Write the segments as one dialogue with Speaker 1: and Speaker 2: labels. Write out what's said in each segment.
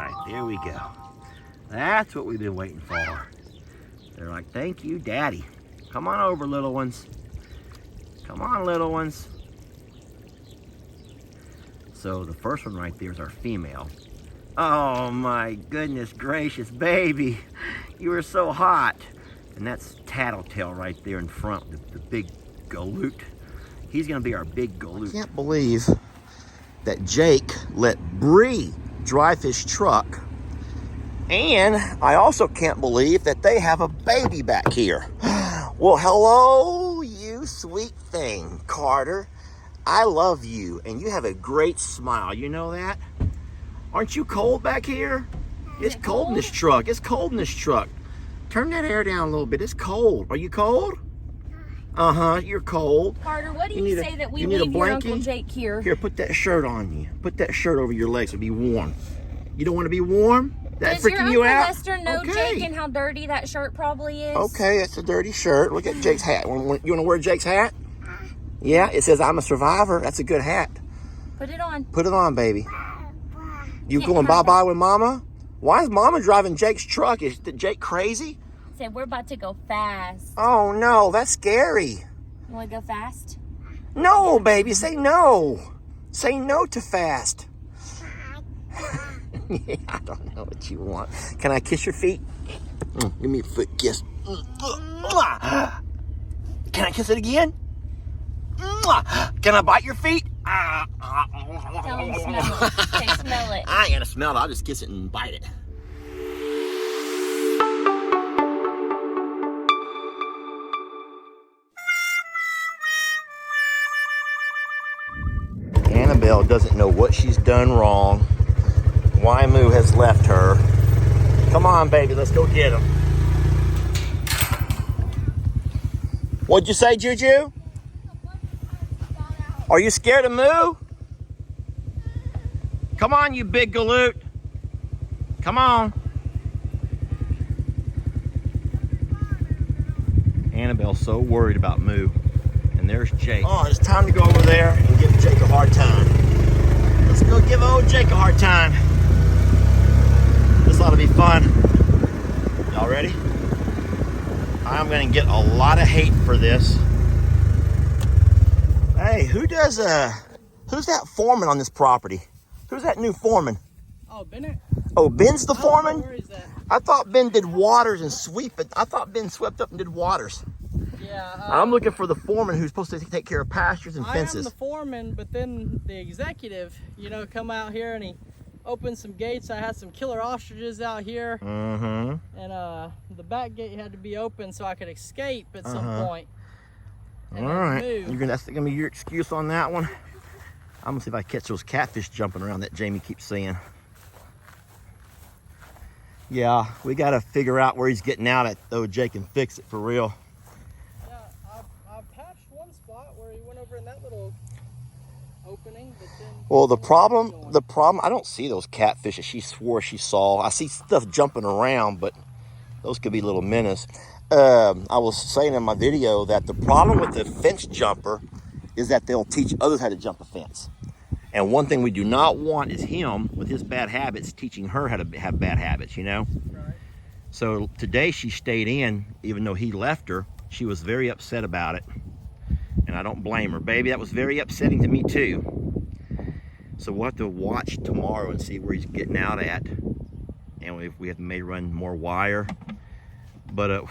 Speaker 1: right, there we go. That's what we've been waiting for. They're like, thank you, Daddy. Come on over, little ones. Come on, little ones. So the first one right there is our female. Oh my goodness gracious, baby. You are so hot. And that's Tattletale right there in front, the big galoot. He's gonna be our big galoot. I can't believe that Jake let Bree drive his truck. And I also can't believe that they have a baby back here. Well, hello, you sweet thing, Carter. I love you, and you have a great smile. You know that? Aren't you cold back here? It's cold in this truck. It's cold in this truck. Turn that air down a little bit. It's cold. Are you cold? Uh-huh, you're cold.
Speaker 2: Carter, what do you say that we leave your Uncle Jake here?
Speaker 1: Here, put that shirt on you. Put that shirt over your legs to be warm. You don't want to be warm? That's freaking you out?
Speaker 2: Does your Uncle Lester know Jake and how dirty that shirt probably is?
Speaker 1: Okay, it's a dirty shirt. Look at Jake's hat. You want to wear Jake's hat? Yeah, it says I'm a survivor. That's a good hat.
Speaker 2: Put it on.
Speaker 1: Put it on, baby. You going bye-bye with Mama? Why is Mama driving Jake's truck? Is Jake crazy?
Speaker 2: Said we're about to go fast.
Speaker 1: Oh, no, that's scary.
Speaker 2: You want to go fast?
Speaker 1: No, baby, say no. Say no to fast. Yeah, I don't know what you want. Can I kiss your feet? Give me a foot kiss. Can I kiss it again? Can I bite your feet?
Speaker 2: Tell him to smell it. Say smell it.
Speaker 1: I ain't gonna smell it. I'll just kiss it and bite it. Annabelle doesn't know what she's done wrong. Wymoo has left her. Come on, baby, let's go get him. What'd you say, Juju? Are you scared of Moo? Come on, you big galoot. Come on. Annabelle's so worried about Moo. And there's Jake. Oh, it's time to go over there and give Jake a hard time. Let's go give old Jake a hard time. This ought to be fun. Y'all ready? I'm gonna get a lot of hate for this. Hey, who's that foreman on this property? Who's that new foreman?
Speaker 3: Oh, Bennett.
Speaker 1: Oh, Ben's the foreman?
Speaker 3: Where is that?
Speaker 1: I thought Ben did waters and sweep it. I thought Ben swept up and did waters.
Speaker 3: Yeah.
Speaker 1: I'm looking for the foreman who's supposed to take care of pastures and fences.
Speaker 3: I am the foreman, but then the executive, come out here and he opened some gates. I had some killer ostriches out here.
Speaker 1: Mm-hmm.
Speaker 3: And the back gate had to be open so I could escape at some point.
Speaker 1: All right. That's gonna be your excuse on that one. I'm gonna see if I catch those catfish jumping around that Jamie keeps saying. Yeah, we gotta figure out where he's getting out at though. Jake can fix it for real.
Speaker 3: Yeah, I've patched one spot where he went over in that little opening, but then.
Speaker 1: Well, the problem, I don't see those catfish that she swore she saw. I see stuff jumping around, but those could be little minnows. I was saying in my video that the problem with the fence jumper is that they'll teach others how to jump a fence. And one thing we do not want is him, with his bad habits, teaching her how to have bad habits, Right. So today she stayed in, even though he left her. She was very upset about it. And I don't blame her. Baby, that was very upsetting to me too. So we'll have to watch tomorrow and see where he's getting out at. And we have may run more wire. But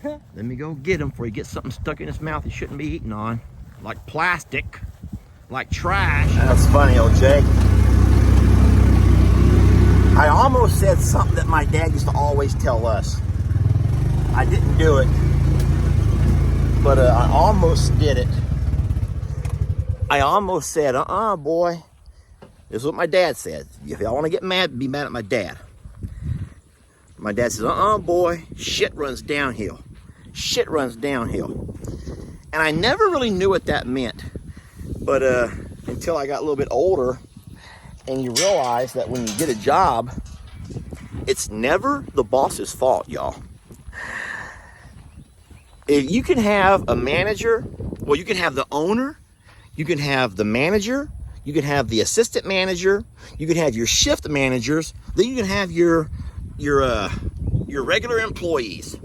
Speaker 1: let me go get him before he gets something stuck in his mouth he shouldn't be eating on. Like plastic, like trash. That's funny, old Jake. I almost said something that my dad used to always tell us. I didn't do it, but I almost did it. I almost said, boy. This is what my dad said. If y'all want to get mad, be mad at my dad. My dad says, boy, shit runs downhill. Shit runs downhill. And I never really knew what that meant. But until I got a little bit older, and you realize that when you get a job, it's never the boss's fault, y'all. If you can have a manager, well, you can have the owner, you can have the manager, You can have the assistant manager. You can have your shift managers. Then you can have your regular employees.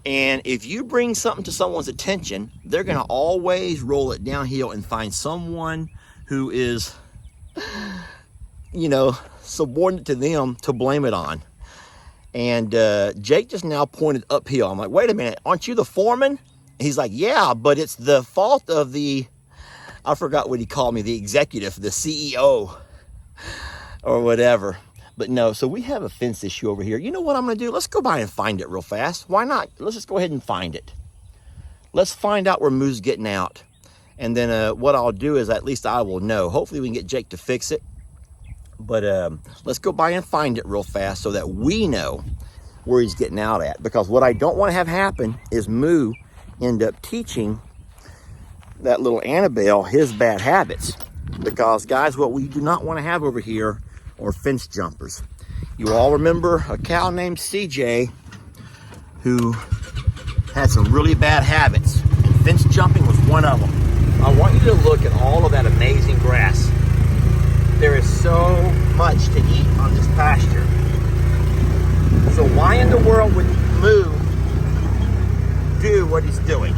Speaker 1: And if you bring something to someone's attention, they're going to always roll it downhill and find someone who is, subordinate to them to blame it on. And Jake just now pointed uphill. I'm like, wait a minute, aren't you the foreman? He's like, yeah, but it's the fault of I forgot what he called me, the executive, the CEO or whatever. But no, so we have a fence issue over here. You know what I'm going to do? Let's go by and find it real fast. Why not? Let's just go ahead and find it. Let's find out where Moo's getting out. And then what I'll do is at least I will know. Hopefully we can get Jake to fix it. But let's go by and find it real fast so that we know where he's getting out at. Because what I don't want to have happen is Moo end up teaching that little Annabelle his bad habits. Because, guys, what we do not want to have over here are fence jumpers. You all remember a cow named CJ who had some really bad habits. And fence jumping was one of them. I want you to look at all of that amazing grass. There is so much to eat on this pasture. So why in the world would Moo do what he's doing?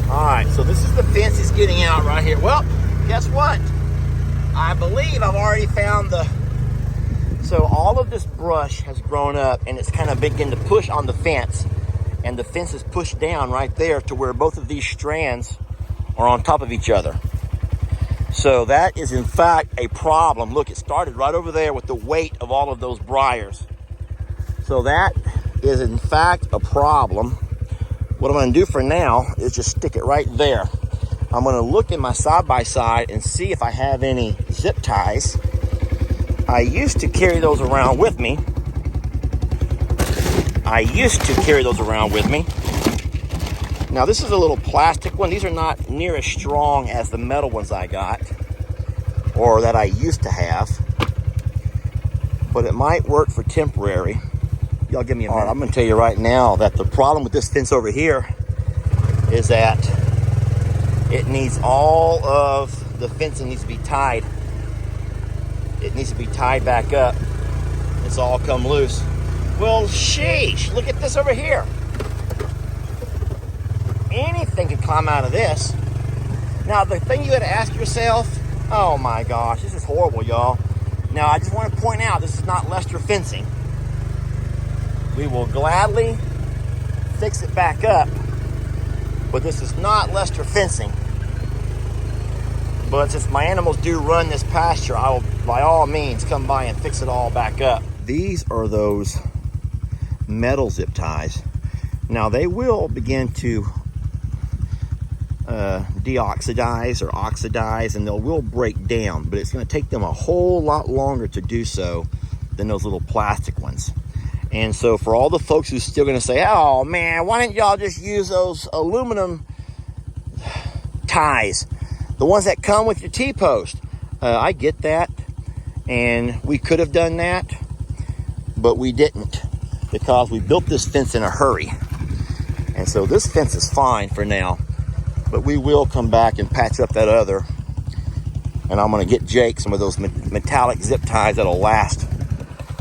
Speaker 1: Alright, so this is the fence he's getting out right here. Well, guess what? I believe I've already found so all of this brush has grown up and it's kind of beginning to push on the fence. And the fence is pushed down right there to where both of these strands are on top of each other. So that is in fact a problem. Look, it started right over there with the weight of all of those briars. So that is in fact a problem. What I'm going to do for now is just stick it right there. I'm going to look in my side-by-side and see if I have any zip ties. I used to carry those around with me. Now this is a little plastic one. These are not near as strong as the metal ones I got or that I used to have. But it might work for temporary. Y'all give me a minute. All right, I'm going to tell you right now that the problem with this fence over here is that it needs all of the fencing needs to be tied. It needs to be tied back up. It's all come loose. Well, sheesh, look at this over here. Anything can climb out of this. Now, the thing you got to ask yourself, oh my gosh, this is horrible, y'all. Now, I just want to point out, this is not Lester fencing. We will gladly fix it back up, but this is not Lester fencing. But since my animals do run this pasture, I will, by all means, come by and fix it all back up. These are those metal zip ties. Now, they will begin to deoxidize or oxidize, and they will break down, but it's going to take them a whole lot longer to do so than those little plastic ones. And so for all the folks who's still going to say, oh man, why didn't y'all just use those aluminum ties, the ones that come with your T-post? I get that, and we could have done that, but we didn't, because we built this fence in a hurry. And so this fence is fine for now, but we will come back and patch up that other. And I'm going to get Jake some of those metallic zip ties that'll last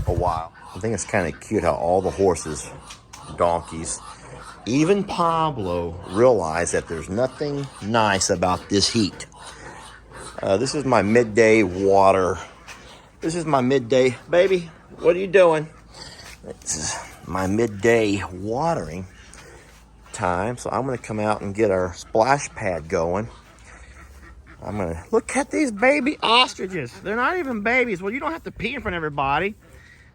Speaker 1: a while. I think it's kind of cute how all the horses, donkeys, even Pablo realize that there's nothing nice about this heat. This is my midday water. This is my midday, baby, what are you doing? This is my midday watering time. So I'm going to come out and get our splash pad going. I'm going to look at these baby ostriches. They're not even babies. Well, you don't have to pee in front of everybody.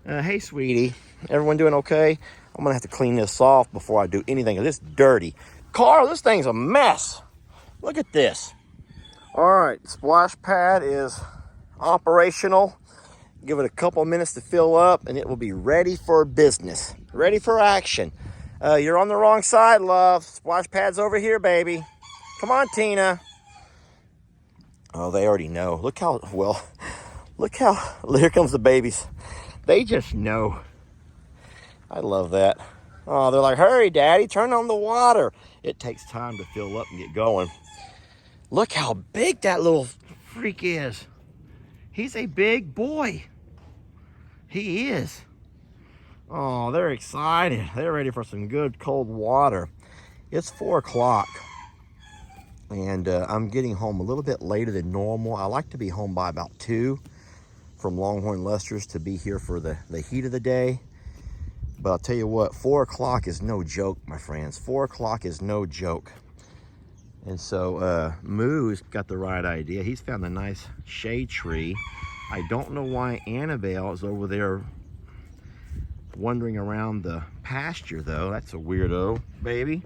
Speaker 1: Hey, sweetie. Everyone doing okay? I'm going to have to clean this off before I do anything. It's dirty. Carl, this thing's a mess. Look at this. All right, splash pad is operational. Give it a couple minutes to fill up, and it will be ready for business. Ready for action. You're on the wrong side, love. Splash pad's over here, baby. Come on, Tina. Oh, they already know. Look how, here comes the babies. They just know. I love that. Oh, they're like, hurry, Daddy, turn on the water. It takes time to fill up and get going. Look how big that little freak is. He's a big boy. He is. Oh, they're excited. They're ready for some good cold water. It's 4 o'clock. And I'm getting home a little bit later than normal. I like to be home by about 2 from Longhorn Lester's to be here for the heat of the day. But I'll tell you what, 4 o'clock is no joke, my friends. 4 o'clock is no joke. And so Moo's got the right idea. He's found a nice shade tree. I don't know why Annabelle is over there wandering around the pasture, though. That's a weirdo, baby.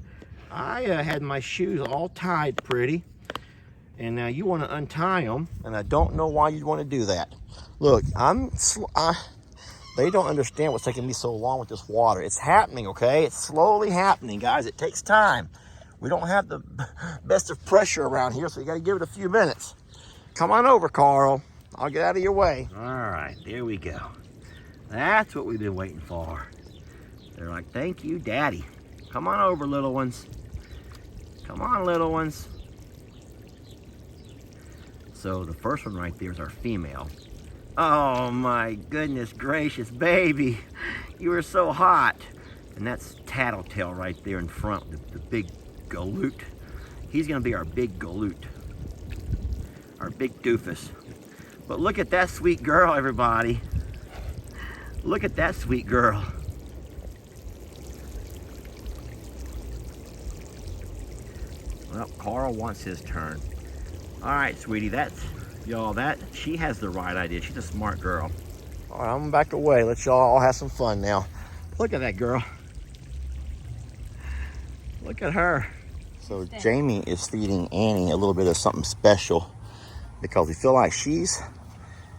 Speaker 1: I had my shoes all tied pretty, and now you want to untie them, and I don't know why you'd want to do that. Look, they don't understand what's taking me so long with this water. It's happening, okay? It's slowly happening, guys. It takes time. We don't have the best of pressure around here, so you got to give it a few minutes. Come on over, Carl. I'll get out of your way. All right, there we go. That's what we've been waiting for. They're like, thank you, Daddy. Come on over, little ones. Come on, little ones. So the first one right there is our female. Oh my goodness gracious, baby. You are so hot. And that's Tattletale right there in front, the big galoot. He's gonna be our big galoot. Our big doofus. But look at that sweet girl, everybody. Look at that sweet girl. Well, Carl wants his turn. All right, sweetie, she has the right idea. She's a smart girl. All right, I'm back away. Let y'all all have some fun now. Look at that girl. Look at her. So Jamie is feeding Annie a little bit of something special because we feel like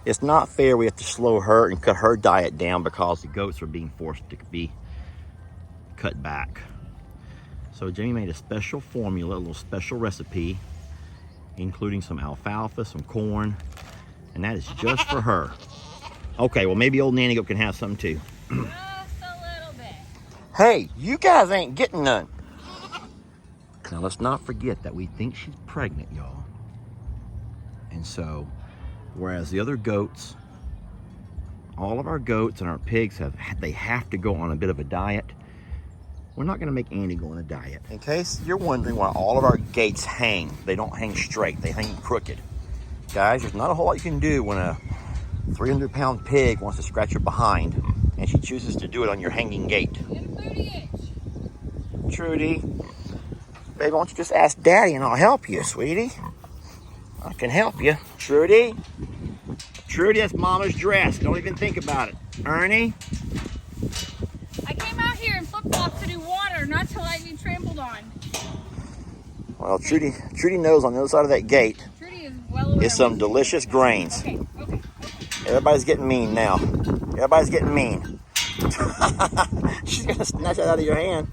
Speaker 1: it's not fair. We have to slow her and cut her diet down because the goats are being forced to be cut back. So Jamie made a special formula, a little special recipe, including some alfalfa, some corn, and that is just for her. Okay, well maybe old Nanny Goat can have some too.
Speaker 2: Just a little bit.
Speaker 1: Hey, you guys ain't getting none. Now let's not forget that we think she's pregnant, y'all. And so, whereas the other goats, all of our goats and our pigs they have to go on a bit of a diet, we're not gonna make Annie go on a diet. In case you're wondering why all of our gates hang, they don't hang straight, they hang crooked. Guys, there's not a whole lot you can do when a 300-pound pig wants to scratch your behind and she chooses to do it on your hanging gate.
Speaker 2: Get a booty itch.
Speaker 1: Trudy, baby, why don't you just ask Daddy and I'll help you, sweetie. I can help you. Trudy, that's Mama's dress. Don't even think about it. Ernie?
Speaker 2: I came out here in flip-flops to do water, not to let you trampled on.
Speaker 1: Well, Trudy knows on the other side of that gate
Speaker 2: Trudy is well aware.
Speaker 1: is some delicious grains.
Speaker 2: Okay.
Speaker 1: Everybody's getting mean now. Everybody's getting mean. She's gonna snatch it out of your hand.